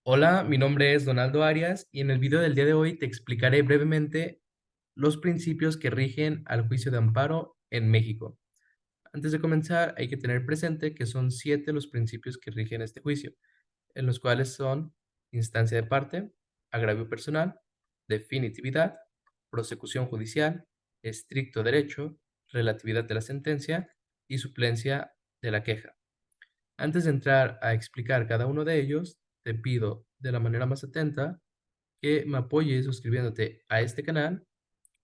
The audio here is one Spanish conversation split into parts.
Hola, mi nombre es Donaldo Arias y en el video del día de hoy te explicaré brevemente los principios que rigen al juicio de amparo en México. Antes de comenzar, hay que tener presente que son 7 los principios que rigen este juicio, en los cuales son instancia de parte, agravio personal, definitividad, prosecución judicial, estricto derecho, relatividad de la sentencia y suplencia de la queja. Antes de entrar a explicar cada uno de ellos, te pido de la manera más atenta que me apoyes suscribiéndote a este canal,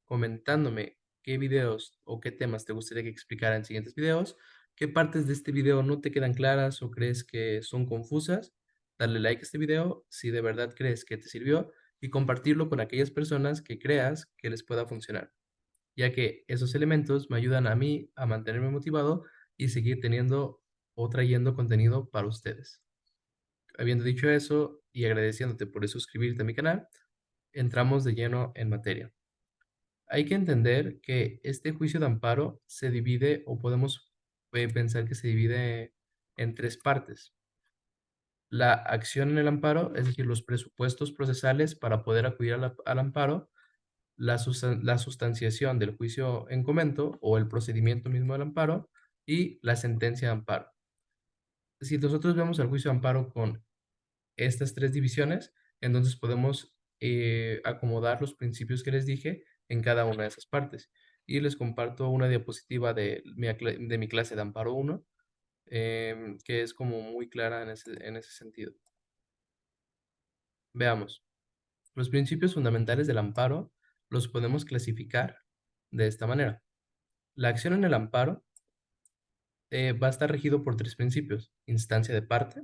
comentándome qué videos o qué temas te gustaría que explicara en siguientes videos, qué partes de este video no te quedan claras o crees que son confusas, darle like a este video si de verdad crees que te sirvió y compartirlo con aquellas personas que creas que les pueda funcionar, ya que esos elementos me ayudan a mí a mantenerme motivado y seguir teniendo o trayendo contenido para ustedes. Habiendo dicho eso y agradeciéndote por suscribirte a mi canal, entramos de lleno en materia. Hay que entender que este juicio de amparo se divide o podemos pensar que se divide en 3 partes. La acción en el amparo, es decir, los presupuestos procesales para poder acudir al amparo, la sustanciación del juicio en comento o el procedimiento mismo del amparo y la sentencia de amparo. Si nosotros vemos el juicio de amparo con estas 3 divisiones, entonces podemos acomodar los principios que les dije en cada una de esas partes. Y les comparto una diapositiva de mi clase de Amparo 1, que es como muy clara en ese sentido. Veamos, los principios fundamentales del amparo los podemos clasificar de esta manera. La acción en el amparo va a estar regido por 3 principios: instancia de parte,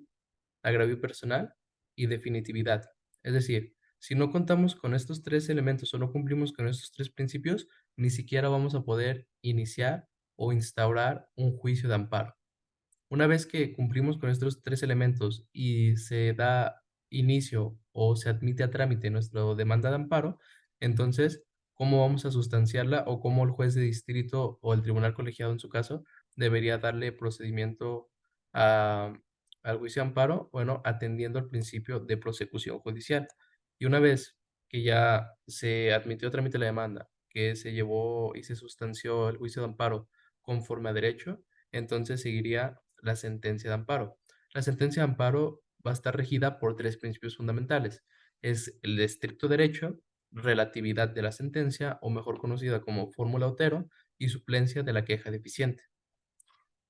agravio personal y definitividad. Es decir, si no contamos con estos 3 elementos o no cumplimos con estos 3 principios, ni siquiera vamos a poder iniciar o instaurar un juicio de amparo. Una vez que cumplimos con estos 3 elementos y se da inicio o se admite a trámite nuestra demanda de amparo, entonces, ¿cómo vamos a sustanciarla o cómo el juez de distrito o el tribunal colegiado en su caso debería darle procedimiento a al juicio de amparo? Bueno, atendiendo al principio de prosecución judicial. Y una vez que ya se admitió a trámite la demanda, que se llevó y se sustanció el juicio de amparo conforme a derecho, entonces seguiría la sentencia de amparo. La sentencia de amparo va a estar regida por 3 principios fundamentales. Es el estricto derecho, relatividad de la sentencia, o mejor conocida como fórmula Otero, y suplencia de la queja deficiente.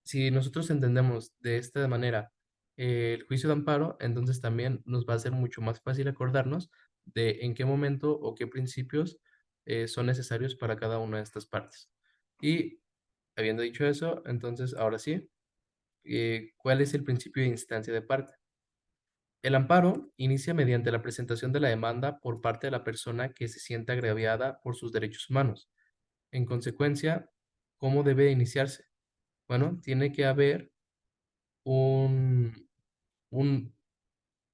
Si nosotros entendemos de esta manera el juicio de amparo, entonces también nos va a ser mucho más fácil acordarnos de en qué momento o qué principios son necesarios para cada una de estas partes. Y habiendo dicho eso, entonces ahora sí, ¿cuál es el principio de instancia de parte? El amparo inicia mediante la presentación de la demanda por parte de la persona que se sienta agraviada por sus derechos humanos. En consecuencia, ¿cómo debe iniciarse? Bueno, tiene que haber un, un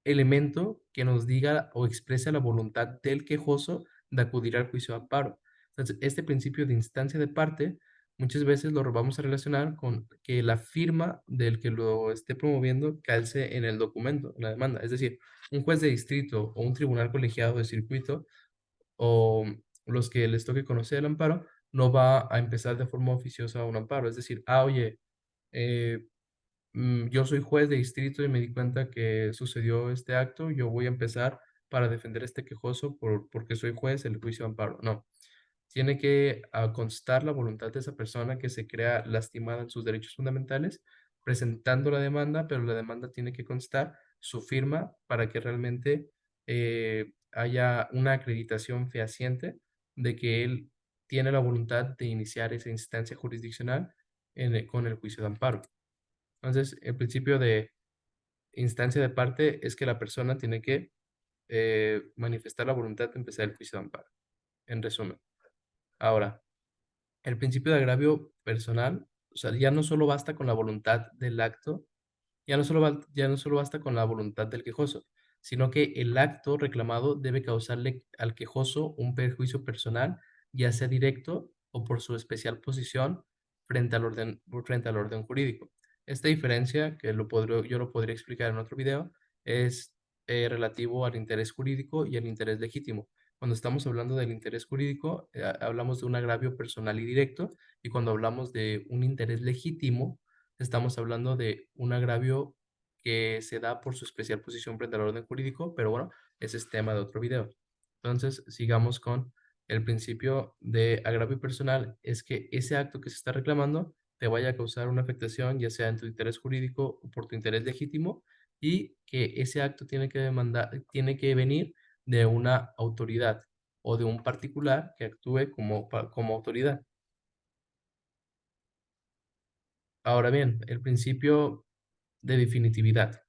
elemento que nos diga o exprese la voluntad del quejoso de acudir al juicio de amparo. Entonces, este principio de instancia de parte muchas veces lo vamos a relacionar con que la firma del que lo esté promoviendo calce en el documento, en la demanda. Es decir, un juez de distrito o un tribunal colegiado de circuito o los que les toque conocer el amparo, no va a empezar de forma oficiosa un amparo. Es decir, oye, eh, yo soy juez de distrito y me di cuenta que sucedió este acto, yo voy a empezar para defender a este quejoso porque soy juez el juicio de amparo. No, tiene que constar la voluntad de esa persona que se crea lastimada en sus derechos fundamentales, presentando la demanda, pero la demanda tiene que constar su firma para que realmente haya una acreditación fehaciente de que él tiene la voluntad de iniciar esa instancia jurisdiccional con el juicio de amparo. Entonces, el principio de instancia de parte es que la persona tiene que manifestar la voluntad de empezar el juicio de amparo, en resumen. Ahora, el principio de agravio personal, o sea, ya no solo basta con la voluntad del acto, ya no solo basta con la voluntad del quejoso, sino que el acto reclamado debe causarle al quejoso un perjuicio personal, ya sea directo o por su especial posición frente al orden jurídico. Esta diferencia, que yo lo podría explicar en otro video, es relativo al interés jurídico y al interés legítimo. Cuando estamos hablando del interés jurídico, hablamos de un agravio personal y directo, y cuando hablamos de un interés legítimo, estamos hablando de un agravio que se da por su especial posición frente al orden jurídico, pero bueno, ese es tema de otro video. Entonces, sigamos con el principio de agravio personal, es que ese acto que se está reclamando te vaya a causar una afectación, ya sea en tu interés jurídico o por tu interés legítimo, y que ese acto tiene que venir de una autoridad o de un particular que actúe como autoridad. Ahora bien, el principio de definitividad.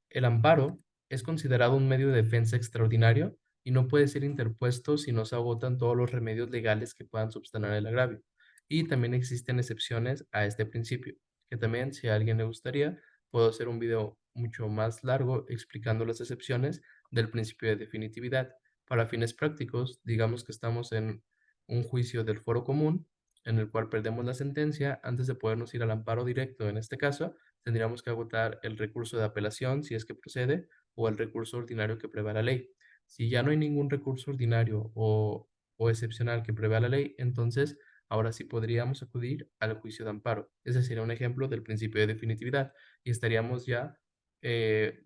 El amparo es considerado un medio de defensa extraordinario y no puede ser interpuesto si no se agotan todos los remedios legales que puedan subsanar el agravio. Y también existen excepciones a este principio, que también, si a alguien le gustaría, puedo hacer un video mucho más largo explicando las excepciones del principio de definitividad. Para fines prácticos, digamos que estamos en un juicio del foro común, en el cual perdemos la sentencia. Antes de podernos ir al amparo directo, en este caso, tendríamos que agotar el recurso de apelación si es que procede o el recurso ordinario que prevé la ley. Si ya no hay ningún recurso ordinario o excepcional que prevé la ley, entonces ahora sí podríamos acudir al juicio de amparo. Ese sería un ejemplo del principio de definitividad y estaríamos ya eh,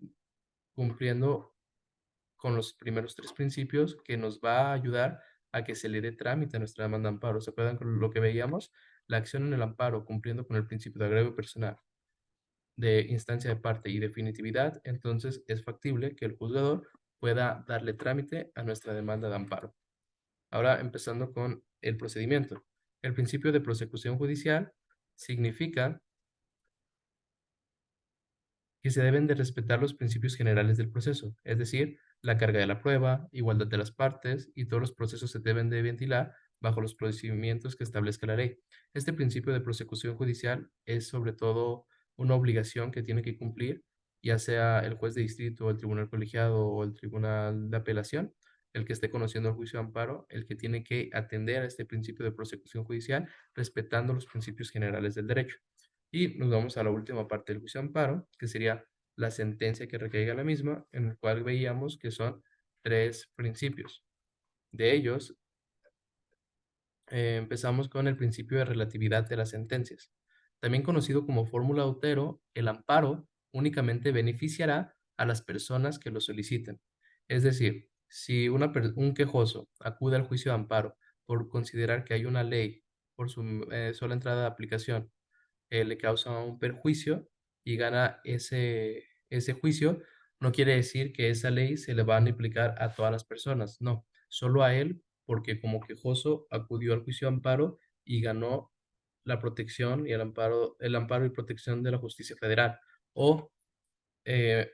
cumpliendo con los primeros tres principios que nos va a ayudar a que se le dé trámite a nuestra demanda de amparo. ¿Se acuerdan con lo que veíamos? La acción en el amparo, cumpliendo con el principio de agravio personal, de instancia de parte y definitividad, entonces es factible que el juzgador pueda darle trámite a nuestra demanda de amparo. Ahora, empezando con el procedimiento. El principio de prosecución judicial significa que se deben de respetar los principios generales del proceso, es decir, la carga de la prueba, igualdad de las partes, y todos los procesos se deben de ventilar bajo los procedimientos que establezca la ley. Este principio de prosecución judicial es sobre todo una obligación que tiene que cumplir, ya sea el juez de distrito, el tribunal colegiado o el tribunal de apelación, el que esté conociendo el juicio de amparo, el que tiene que atender a este principio de prosecución judicial respetando los principios generales del derecho. Y nos vamos a la última parte del juicio de amparo, que sería la sentencia que recaiga la misma, en el cual veíamos que son tres principios. De ellos, empezamos con el principio de relatividad de las sentencias. También conocido como fórmula de Otero, el amparo únicamente beneficiará a las personas que lo soliciten. Es decir, si un quejoso acude al juicio de amparo por considerar que hay una ley por su sola entrada de aplicación le causa un perjuicio y gana ese juicio, no quiere decir que esa ley se le van a aplicar a todas las personas, no, solo a él, porque como quejoso acudió al juicio de amparo y ganó la protección y el amparo y protección de la justicia federal. O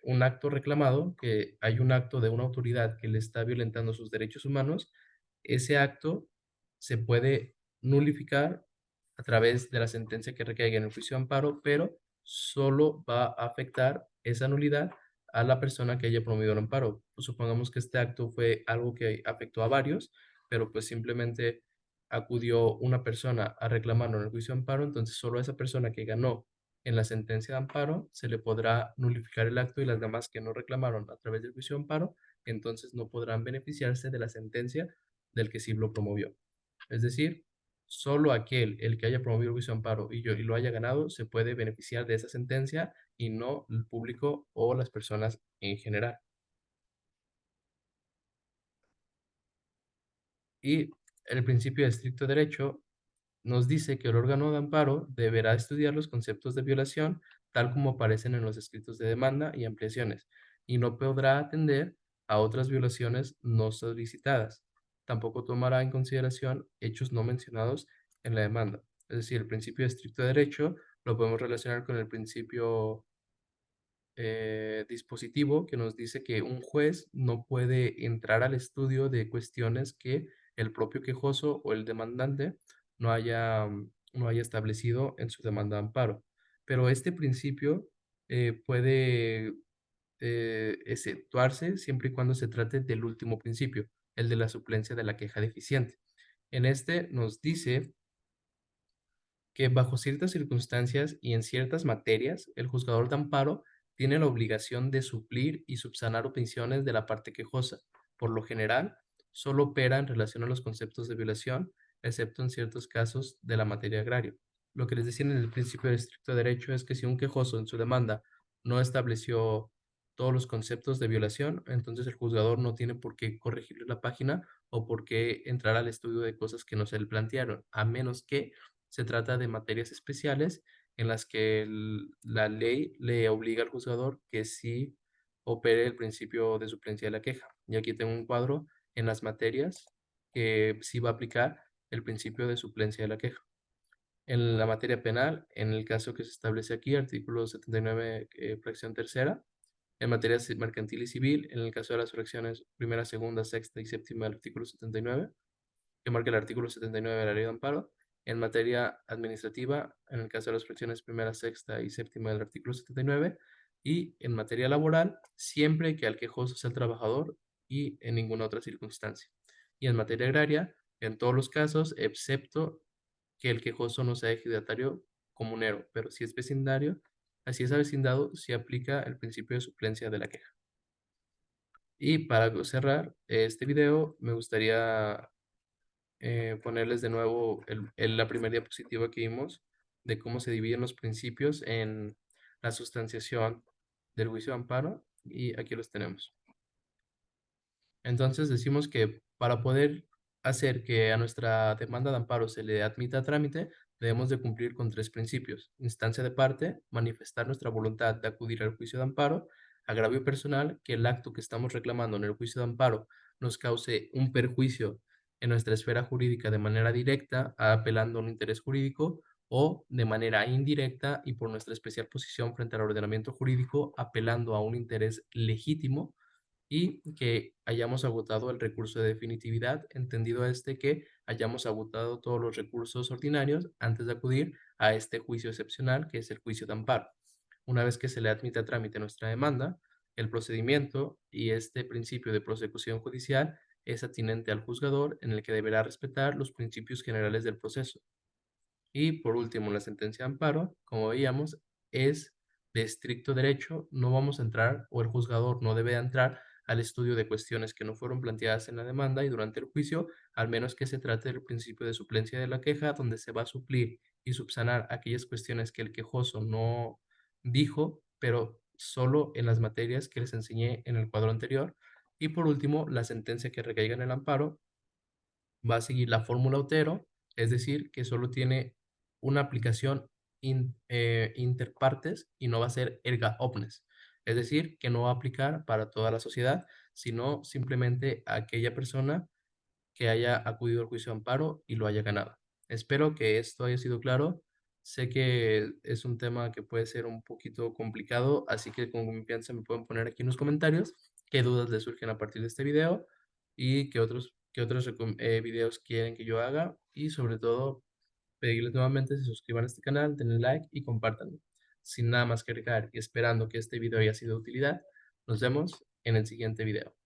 un acto reclamado, que hay un acto de una autoridad que le está violentando sus derechos humanos, ese acto se puede nulificar a través de la sentencia que recaiga en el juicio de amparo, pero solo va a afectar esa nulidad a la persona que haya promovido el amparo. Pues supongamos que este acto fue algo que afectó a varios, pero pues simplemente acudió una persona a reclamarlo en el juicio de amparo, entonces solo a esa persona que ganó en la sentencia de amparo se le podrá nulificar el acto, y las demás que no reclamaron a través del juicio de amparo, entonces no podrán beneficiarse de la sentencia del que sí lo promovió. Es decir, solo el que haya promovido el juicio de amparo y lo haya ganado, se puede beneficiar de esa sentencia y no el público o las personas en general. Y el principio de estricto derecho nos dice que el órgano de amparo deberá estudiar los conceptos de violación tal como aparecen en los escritos de demanda y ampliaciones, y no podrá atender a otras violaciones no solicitadas. Tampoco tomará en consideración hechos no mencionados en la demanda. Es decir, el principio de estricto derecho lo podemos relacionar con el principio dispositivo, que nos dice que un juez no puede entrar al estudio de cuestiones que el propio quejoso o el demandante no haya establecido en su demanda de amparo. Pero este principio puede exceptuarse siempre y cuando se trate del último principio, el de la suplencia de la queja deficiente. En este nos dice que bajo ciertas circunstancias y en ciertas materias, el juzgador de amparo tiene la obligación de suplir y subsanar opiniones de la parte quejosa. Por lo general, solo opera en relación a los conceptos de violación, excepto en ciertos casos de la materia agraria. Lo que les decía en el principio de estricto derecho es que si un quejoso en su demanda no estableció todos los conceptos de violación, entonces el juzgador no tiene por qué corregirle la página o por qué entrar al estudio de cosas que no se le plantearon, a menos que se trata de materias especiales en las que la ley le obliga al juzgador que sí opere el principio de suplencia de la queja. Y aquí tengo un cuadro en las materias que sí va a aplicar el principio de suplencia de la queja. En la materia penal, en el caso que se establece aquí, artículo 79, fracción tercera, en materia mercantil y civil, en el caso de las fracciones primera, segunda, sexta y séptima del artículo 79, que marca el artículo 79 de la Ley de Amparo. En materia administrativa, en el caso de las fracciones primera, sexta y séptima del artículo 79. Y en materia laboral, siempre que al quejoso sea el trabajador y en ninguna otra circunstancia. Y en materia agraria, en todos los casos, excepto que el quejoso no sea ejidatario comunero, pero si es vecindario, así es avecindado, se aplica el principio de suplencia de la queja. Y para cerrar este video, me gustaría ponerles de nuevo la primera diapositiva que vimos de cómo se dividen los principios en la sustanciación del juicio de amparo, y aquí los tenemos. Entonces decimos que para poder hacer que a nuestra demanda de amparo se le admita a trámite, debemos de cumplir con tres principios: instancia de parte, manifestar nuestra voluntad de acudir al juicio de amparo; agravio personal, que el acto que estamos reclamando en el juicio de amparo nos cause un perjuicio en nuestra esfera jurídica de manera directa, apelando a un interés jurídico, o de manera indirecta y por nuestra especial posición frente al ordenamiento jurídico, apelando a un interés legítimo; y que hayamos agotado el recurso de definitividad, entendido que hayamos agotado todos los recursos ordinarios antes de acudir a este juicio excepcional, que es el juicio de amparo. Una vez que se le admite a trámite nuestra demanda, el procedimiento y este principio de prosecución judicial es atinente al juzgador, en el que deberá respetar los principios generales del proceso. Y por último, la sentencia de amparo, como veíamos, es de estricto derecho. No vamos a entrar, o el juzgador no debe entrar al estudio de cuestiones que no fueron planteadas en la demanda y durante el juicio, al menos que se trate del principio de suplencia de la queja, donde se va a suplir y subsanar aquellas cuestiones que el quejoso no dijo, pero solo en las materias que les enseñé en el cuadro anterior. Y por último, la sentencia que recaiga en el amparo va a seguir la fórmula Otero, es decir, que solo tiene una aplicación interpartes y no va a ser erga omnes. Es decir, que no va a aplicar para toda la sociedad, sino simplemente a aquella persona que haya acudido al juicio de amparo y lo haya ganado. Espero que esto haya sido claro. Sé que es un tema que puede ser un poquito complicado, así que con confianza me pueden poner aquí en los comentarios qué dudas les surgen a partir de este video y qué otros videos quieren que yo haga, y sobre todo pedirles nuevamente se suscriban a este canal, denle like y compártanlo. Sin nada más que agregar y esperando que este video haya sido de utilidad, nos vemos en el siguiente video.